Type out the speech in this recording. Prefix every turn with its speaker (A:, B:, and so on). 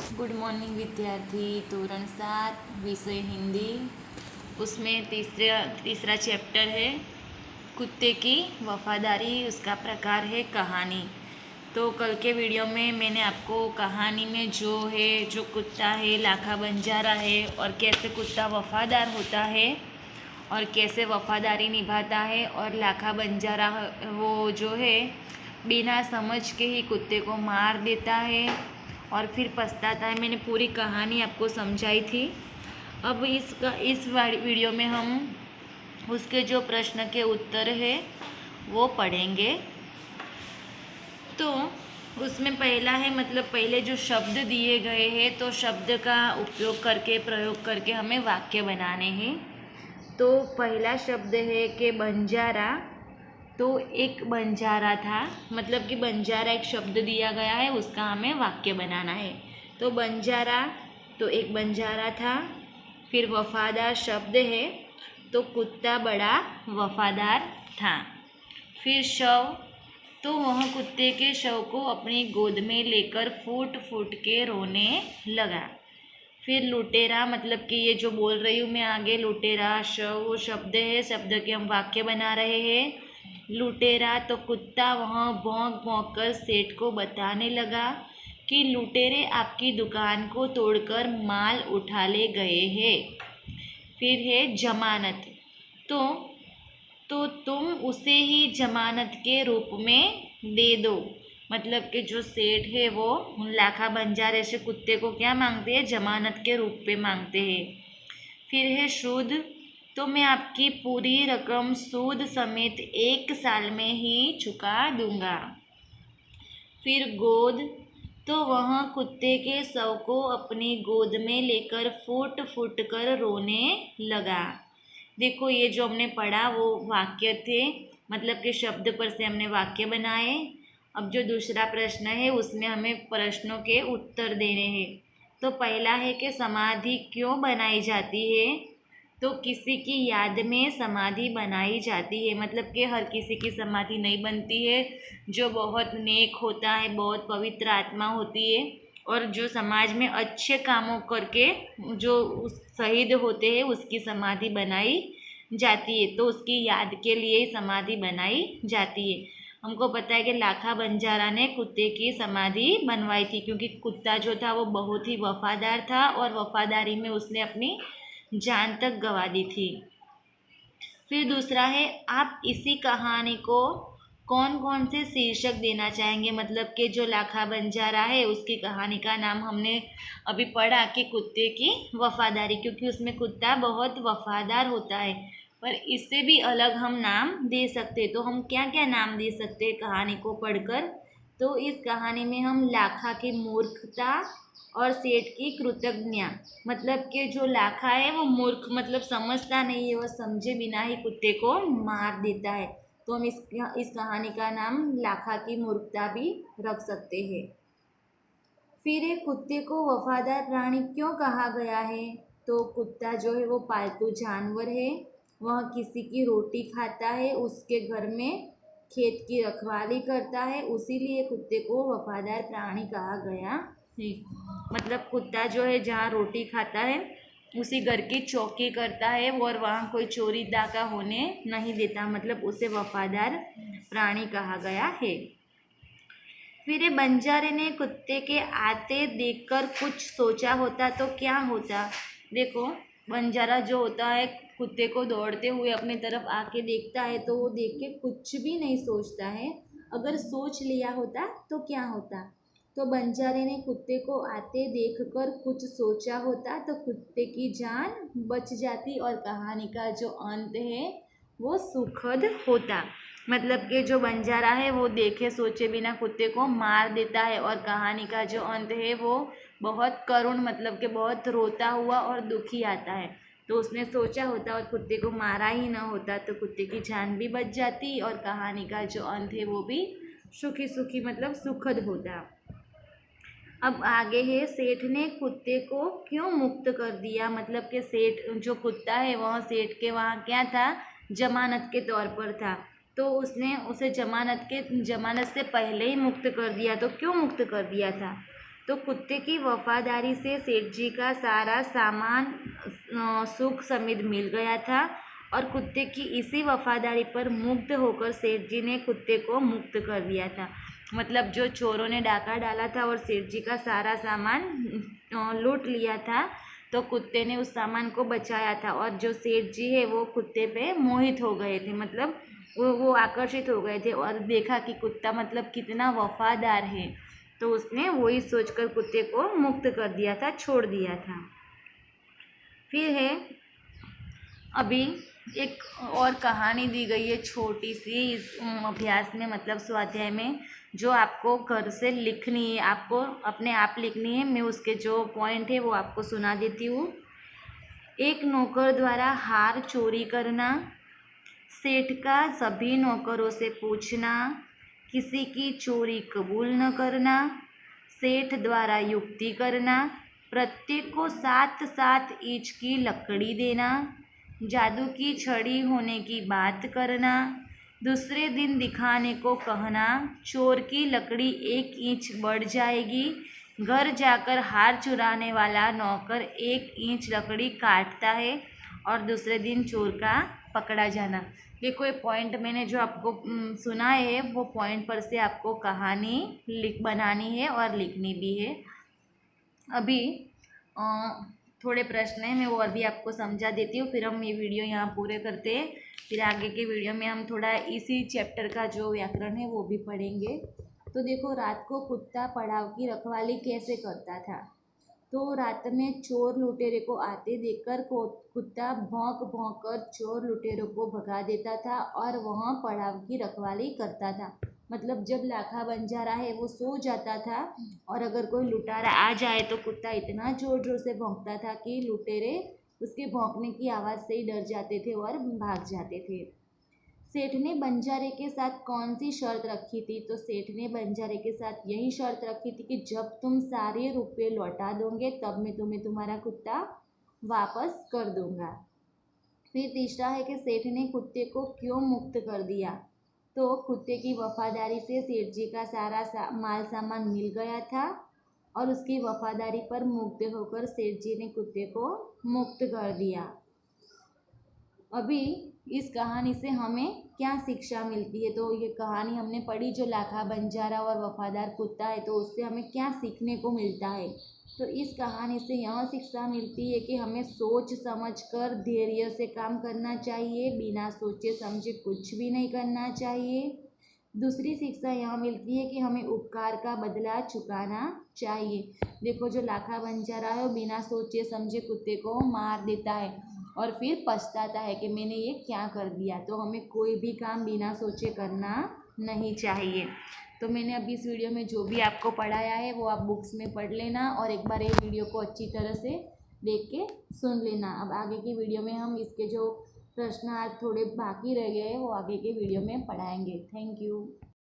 A: Good morning विद्यार्थी। तोरण 7 विषय हिंदी। उसमें तीसरा चैप्टर है कुत्ते की वफादारी। उसका प्रकार है कहानी। तो कल के वीडियो में मैंने आपको कहानी में जो कुत्ता है लाखा बंजारा है और कैसे कुत्ता वफादार होता है और कैसे वफादारी निभाता है, और लाखा बंजारा वो जो है बिना समझ के ही कुत्ते को मार देता है और फिर पछताता है। मैंने पूरी कहानी आपको समझाई थी। अब इस वीडियो में हम उसके जो प्रश्न के उत्तर है वो पढ़ेंगे। तो उसमें पहला है, मतलब पहले जो शब्द दिए गए हैं तो शब्द का उपयोग करके प्रयोग करके हमें वाक्य बनाने हैं। तो पहला शब्द है कि बंजारा। तो एक बंजारा था, मतलब कि बंजारा एक शब्द दिया गया है, उसका हमें वाक्य बनाना है। तो बंजारा, तो एक बंजारा था। फिर वफादार शब्द है, तो कुत्ता बड़ा वफादार था। फिर शव, तो वह कुत्ते के शव को अपनी गोद में लेकर फूट फूट के रोने लगा। फिर लुटेरा, मतलब कि ये जो बोल रही हूँ मैं आगे, लुटेरा शव वो शब्द है, शब्द के हम वाक्य बना रहे हैं। लुटेरा, तो कुत्ता वहाँ भौंक भौंक कर सेठ को बताने लगा कि लुटेरे आपकी दुकान को तोड़कर माल उठा ले गए हैं। फिर है जमानत। तो तुम उसे ही जमानत के रूप में दे दो, मतलब कि जो सेठ है वो लाखा बंजारे से कुत्ते को क्या मांगते हैं, जमानत के रूप में मांगते हैं। फिर है सूद, तो मैं आपकी पूरी रकम सूद समेत 1 साल में ही चुका दूंगा। फिर गोद, तो वह कुत्ते के शव को अपनी गोद में लेकर फूट फूट कर रोने लगा। देखो, ये जो हमने पढ़ा वो वाक्य थे, मतलब कि शब्द पर से हमने वाक्य बनाए। अब जो दूसरा प्रश्न है उसमें हमें प्रश्नों के उत्तर देने हैं। तो पहला है कि समाधि क्यों बनाई जाती है। तो किसी की याद में समाधि बनाई जाती है, मतलब कि हर किसी की समाधि नहीं बनती है। जो बहुत नेक होता है, बहुत पवित्र आत्मा होती है और जो समाज में अच्छे कामों करके जो शहीद होते हैं उसकी समाधि बनाई जाती है। तो उसकी याद के लिए ही समाधि बनाई जाती है। हमको पता है कि लाखा बंजारा ने कुत्ते की समाधि बनवाई थी, क्योंकि कुत्ता जो था वो बहुत ही वफादार था और वफादारी में उसने अपनी जान तक गंवा दी थी। फिर दूसरा है, आप इसी कहानी को कौन कौन से शीर्षक देना चाहेंगे। मतलब कि जो लाखा बंजारा है उसकी कहानी का नाम हमने अभी पढ़ा कि कुत्ते की वफादारी, क्योंकि उसमें कुत्ता बहुत वफादार होता है। पर इससे भी अलग हम नाम दे सकते, तो हम क्या क्या नाम दे सकते हैं कहानी को पढ़कर। तो इस कहानी में हम लाखा की मूर्खता और सेठ की कृतज्ञता, मतलब कि जो लाखा है वो मूर्ख, मतलब समझता नहीं है, वो समझे बिना ही कुत्ते को मार देता है। तो हम इस कहानी का नाम लाखा की मूर्खता भी रख सकते हैं। फिर एक कुत्ते को वफादार प्राणी क्यों कहा गया है। तो कुत्ता जो है वो पालतू जानवर है, वह किसी की रोटी खाता है, उसके घर में खेत की रखवाली करता है, उसीलिए कुत्ते को वफादार प्राणी कहा गया है। मतलब कुत्ता जो है जहाँ रोटी खाता है उसी घर की चौकी करता है और वहाँ कोई चोरी डाका होने नहीं देता, मतलब उसे वफादार प्राणी कहा गया है। फिर बंजारे ने कुत्ते के आते देखकर कुछ सोचा होता तो क्या होता। देखो, बंजारा जो होता है कुत्ते को दौड़ते हुए अपनी तरफ आके देखता है, तो वो देख के कुछ भी नहीं सोचता है। अगर सोच लिया होता तो क्या होता। तो बंजारे ने कुत्ते को आते देखकर कुछ सोचा होता तो कुत्ते की जान बच जाती और कहानी का जो अंत है वो सुखद होता। मतलब कि जो बंजारा है वो देखे सोचे बिना कुत्ते को मार देता है और कहानी का जो अंत है वो बहुत करुण, मतलब कि बहुत रोता हुआ और दुखी आता है। तो उसने सोचा होता और कुत्ते को मारा ही ना होता तो कुत्ते की जान भी बच जाती और कहानी का जो अंत है वो भी सुखी सुखी, मतलब सुखद होता। अब आगे है, सेठ ने कुत्ते को क्यों मुक्त कर दिया। मतलब कि सेठ जो कुत्ता है वह सेठ के वहाँ क्या था, जमानत के तौर पर था, तो उसने उसे जमानत से पहले ही मुक्त कर दिया। तो क्यों मुक्त कर दिया था। तो कुत्ते की वफादारी से सेठ जी का सारा सामान सुख समेत मिल गया था और कुत्ते की इसी वफादारी पर मुग्ध होकर सेठ जी ने कुत्ते को मुक्त कर दिया था। मतलब जो चोरों ने डाका डाला था और सेठ जी का सारा सामान लूट लिया था, तो कुत्ते ने उस सामान को बचाया था और जो सेठ जी है वो कुत्ते पे मोहित हो गए थे, मतलब वो आकर्षित हो गए थे और देखा कि कुत्ता मतलब कितना वफादार है, तो उसने वही सोचकर कुत्ते को मुक्त कर दिया था, छोड़ दिया था। फिर है अभी एक और कहानी दी गई है छोटी सी इस अभ्यास में, मतलब स्वाध्याय में, जो आपको घर से लिखनी है, आपको अपने आप लिखनी है। मैं उसके जो पॉइंट है वो आपको सुना देती हूँ। एक नौकर द्वारा हार चोरी करना, सेठ का सभी नौकरों से पूछना, किसी की चोरी कबूल न करना, सेठ द्वारा युक्ति करना, प्रत्येक को 7-7 इंच की लकड़ी देना, जादू की छड़ी होने की बात करना, दूसरे दिन दिखाने को कहना, चोर की लकड़ी 1 इंच बढ़ जाएगी, घर जाकर हार चुराने वाला नौकर 1 इंच लकड़ी काटता है और दूसरे दिन चोर का पकड़ा जाना। ये कोई पॉइंट मैंने जो आपको सुनाए है वो पॉइंट पर से आपको कहानी बनानी है और लिखनी भी है। अभी थोड़े प्रश्न हैं, मैं वो अभी आपको समझा देती हूँ, फिर हम ये वीडियो यहाँ पूरे करते हैं। फिर आगे के वीडियो में हम थोड़ा इसी चैप्टर का जो व्याकरण है वो भी पढ़ेंगे। तो देखो, रात को कुत्ता पड़ाव की रखवाली कैसे करता था। तो रात में चोर लुटेरे को आते देखकर कुत्ता भौंक भौंक कर चोर लुटेरों को भगा देता था और वह पड़ाव की रखवाली करता था। मतलब जब लाखा बंजारा है वो सो जाता था और अगर कोई लुटारा आ जाए तो कुत्ता इतना जोर जोर से भौंकता था कि लुटेरे उसके भौंकने की आवाज़ से ही डर जाते थे और भाग जाते थे। सेठ ने बंजारे के साथ कौन सी शर्त रखी थी। तो सेठ ने बंजारे के साथ यही शर्त रखी थी कि जब तुम सारे रुपये लौटा दोगे तब मैं तुम्हें तुम्हारा कुत्ता वापस कर दूंगा। फिर तीसरा है कि सेठ ने कुत्ते को क्यों मुक्त कर दिया। तो कुत्ते की वफादारी से सेठ जी का सारा माल सामान मिल गया था और उसकी वफादारी पर मुग्ध होकर सेठ जी ने कुत्ते को मुक्त कर दिया। अभी इस कहानी से हमें क्या शिक्षा मिलती है। तो ये कहानी हमने पढ़ी जो लाखा बंजारा और वफादार कुत्ता है, तो उससे हमें क्या सीखने को मिलता है। तो इस कहानी से यह शिक्षा मिलती है कि हमें सोच समझ कर धैर्य से काम करना चाहिए, बिना सोचे समझे कुछ भी नहीं करना चाहिए। दूसरी शिक्षा यह मिलती है कि हमें उपकार का बदला चुकाना चाहिए। देखो, जो लाखा बंजारा है वो बिना सोचे समझे कुत्ते को मार देता है और फिर पछताता है कि मैंने ये क्या कर दिया। तो हमें कोई भी काम बिना सोचे करना नहीं चाहिए। तो मैंने अभी इस वीडियो में जो भी आपको पढ़ाया है वो आप बुक्स में पढ़ लेना और एक बार ये वीडियो को अच्छी तरह से देख के सुन लेना। अब आगे की वीडियो में हम इसके जो प्रश्न आज थोड़े बाकी रह गए हैं वो आगे के वीडियो में पढ़ाएंगे। Thank you.